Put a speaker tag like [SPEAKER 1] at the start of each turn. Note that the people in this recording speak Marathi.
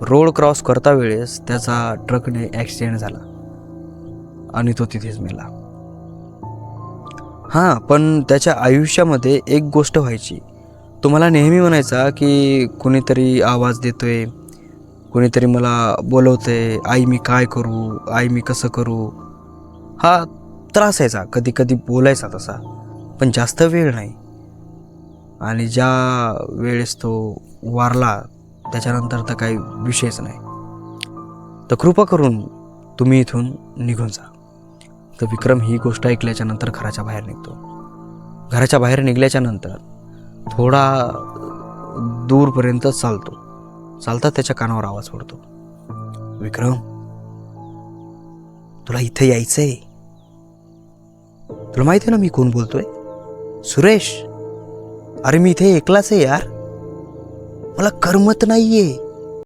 [SPEAKER 1] रोड क्रॉस करता वेळेस त्याचा ट्रकने ॲक्सिडेंट झाला आणि तो तिथेच मेला. हां, पण त्याच्या आयुष्यामध्ये एक गोष्ट व्हायची. तो मला नेहमी म्हणायचा की कोणीतरी आवाज देतोय, कोणीतरी मला बोलवतंय, आई मी काय करू, आई मी कसं करू. हा त्रास यायचा, कधी कधी बोलायचा तसा, पण जास्त वेळ नाही. आणि ज्या वेळेस तो वारला त्याच्यानंतर तर काही विषयच नाही. तर कृपा करून तुम्ही इथून निघून जा. तर विक्रम ही गोष्ट ऐकल्याच्या नंतर घराच्या बाहेर निघतो. घराच्या बाहेर निघाल्याच्या नंतर थोडा दूरपर्यंत चालता त्याच्या कानावर आवाज पडतो, विक्रम तुला इथे यायचंय? तुला माहिती आहे ना मी कोण बोलतोय? सुरेश. अरे मी इथे एकलाच आहे यार, मला करमत नाहीये.